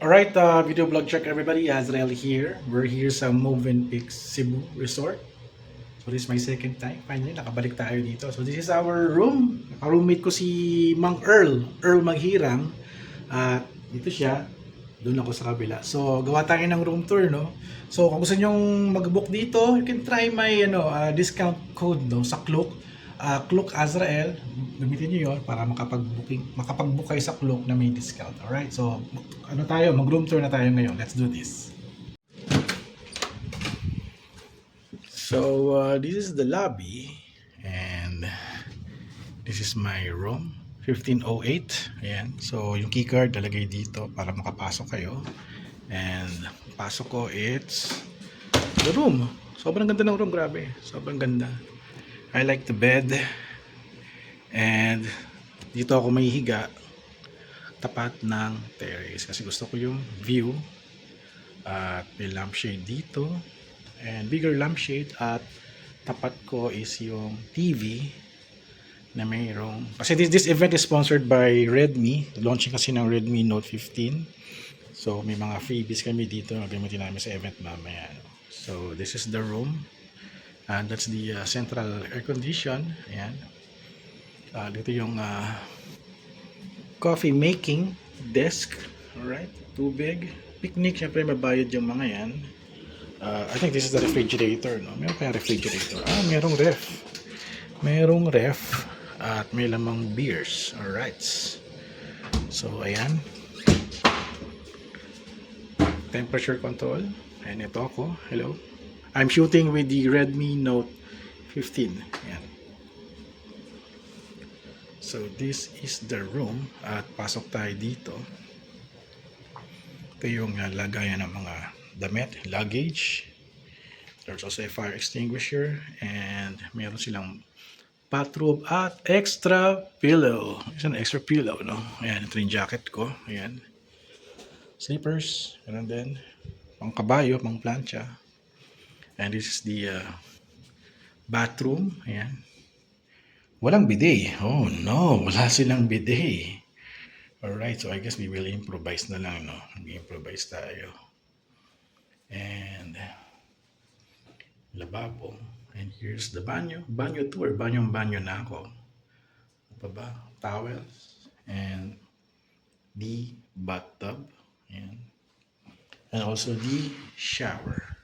Alright, video vlog check everybody. Azrael here. We're here sa Movenpick Cebu Resort. So this is my second time. Finally, nakabalik tayo dito. So this is our room. Naka-roommate ko si Mang Earl Maghirang. At dito siya. Doon ako sa kabila. So gawa tayo ng room tour, no? So kung gusto nyong mag-book dito, you can try my discount code sa Klook. Klook Azrael, gamitin niyo 'yon para makapag-book kayo sa Klook na may discount. Alright, so mag-room tour na tayo ngayon. Let's do this. So this is the lobby and this is my room, 1508. Ayan. So yung keycard lalagay dito para makapasok kayo. And pasok ko, it's the room. Sobrang ganda ng room, grabe. Sobrang ganda. I like the bed. And dito ako may higa tapat ng terrace kasi gusto ko yung view. At may lampshade dito. And bigger lampshade at tapat ko is yung TV na mayroong, kasi this event is sponsored by Redmi. Launching kasi ng Redmi Note 15. So may mga freebies kami dito na gamitin namin sa event mamaya. So this is the room. And that's the central air condition. Ayan. Dito yung coffee making desk. Alright. Tubig. Picnic. Siyempre mabayad yung mga yan. I think this is the refrigerator. No? Meron pa yung refrigerator. Merong ref. Merong ref. At may lamang beers. Alright. So ayan. Temperature control. And ito ako. Hello. I'm shooting with the Redmi Note 15. Ayan. So this is the room. At pasok tayo dito. Ito yung lagayan ng mga damit, luggage. There's also a fire extinguisher. And meron silang bathrobe at extra pillow. It's an extra pillow, no? Ayan, ito yung jacket ko. Ayan. Slippers. Meron din. Pang kabayo, pang plancha. And this is the bathroom. Ayan. Walang bidet. Oh no, wala silang bidet. Alright, so I guess we will improvise na lang, no? Mag-improvise tayo. And lababo. And here's the banyo. Banyo tour. Banyo na ako. Ano ba? Towels. And the bathtub. Ayan. And also the shower.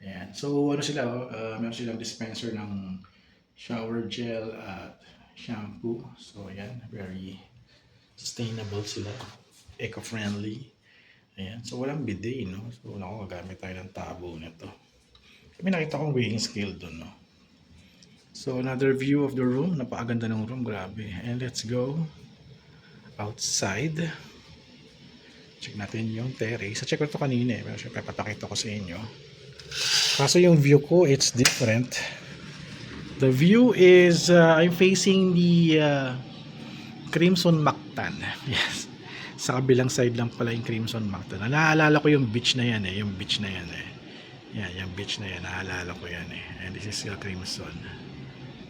Ayan. So ano sila, meron silang dispenser ng shower gel at shampoo. So ayan, very sustainable sila. Eco-friendly. Ayan. So walang bidet, no? So gagamit tayo ng tabo nito. May nakita kong weighing scale doon, no? So another view of the room. Napakaganda ng room, grabe. And let's go outside. Check natin yung terrace. Check ko ito kanina pero syempre papakita ko sa inyo. Kaso yung view ko, it's different. The view is, I'm facing the Crimson Mactan. Yes. Sa kabilang side lang pala yung Crimson Mactan. Naalala ko yung beach na yan eh. Yung beach na yan eh. Yan, yung beach na yan. Naalala ko yan eh. And this is Crimson.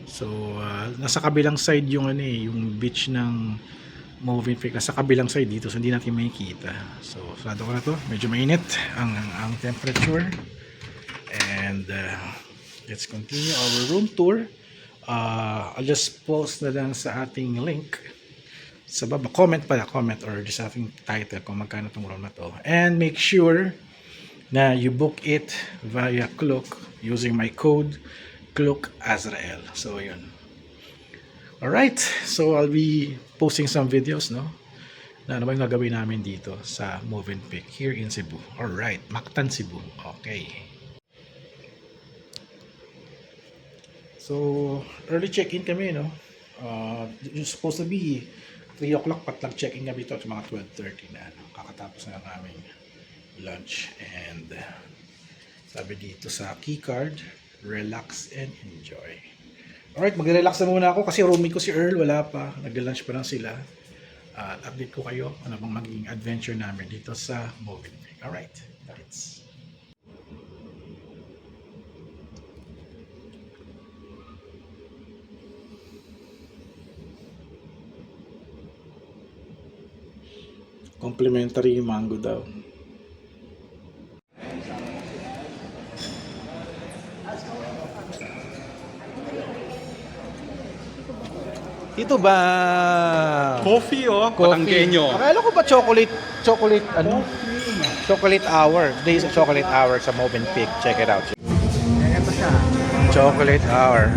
So, nasa kabilang side yung yung beach ng Movenpick. Nasa kabilang side dito. So, hindi natin makikita. So, sarado ko na to. Medyo mainit ang temperature. And let's continue our room tour. I'll just post na lang sa ating link sa baba. Comment or just sa ating title kung magkano itong room na to. And make sure na you book it via Klook using my code Klook Azrael. So yun. Alright, so I'll be posting some videos, no? Na ano ba yung gagawin namin dito sa Movenpick here in Cebu. Alright, Mactan, Cebu. Okay. So, early check-in kami, no? It's supposed to be 3 o'clock, patlag check-in kami ito at mga 12:30 na. No? Kakatapos na aming lunch. And sabi dito sa keycard, relax and enjoy. Alright, mag-relax na muna ako kasi roommate ko si Earl, wala pa. Nag-lunch pa lang sila. At update ko kayo ano bang magiging adventure namin dito sa Movenpick. Alright, that's Complimentary mango daw. Ito ba? Coffee oh, Patanggenyo. Akala ko ba chocolate ano? Chocolate hour. This is a chocolate hour sa Movenpick. Check it out. Ito siya. Chocolate hour.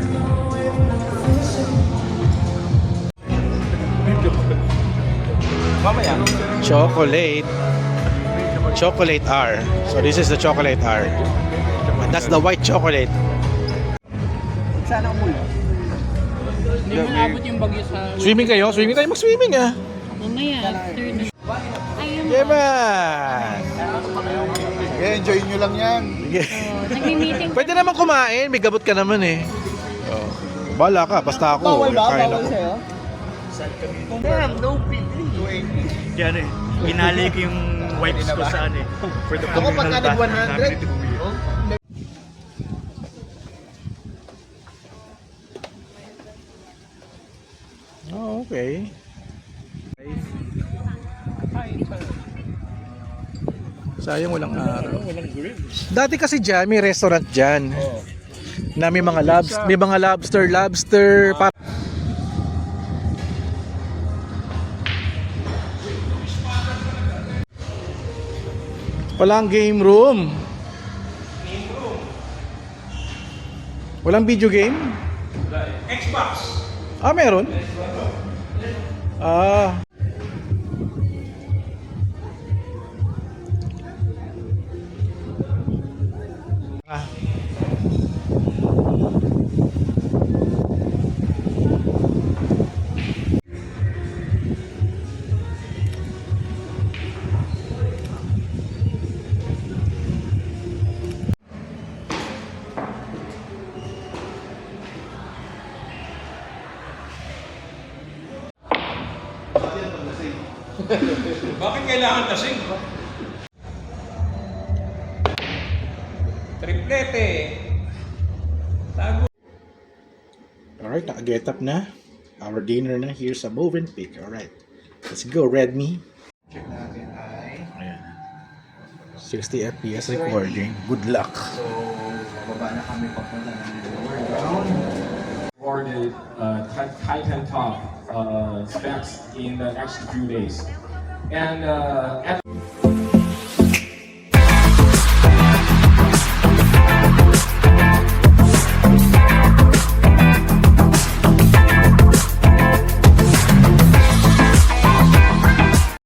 Mamaya. Chocolate hour. So this is the chocolate hour. And that's the white chocolate. Sana umulan. Hindi mo naabot yung bagyo sa... Swimming kayo? Swimming tayo. Mag-swimming ah. Mamaya, after na. Ayun. Yeman! Enjoy nyo lang yan. Nagmi-meeting. Pwede naman kumain. May gabot ka naman eh. Oh. Bahala ka. Basta ako. Kain ako. sa'yo? Damn, no pity. Yan eh. Pinali ko yung wipes ko sa ano eh. For the Ako pagka communal nag 100. bath namin. Oh, okay. Sayang walang araw. Dati kasi dyan, may restaurant dyan. Na may mga lobster. Walang game room. Walang video game? Xbox. Ah, meron? Ah. Ah. Bakit kailangan lasing? Triplete. Tago. Alright, naka-get up na. Our dinner na here sa Movenpick. Alright. Let's go, Redmi. Check natin ay... Ayan. 60 FPS recording. Good luck. So, bababa na kami papunta ng lower ground. Ordered Titan Top specs in the next few days. And at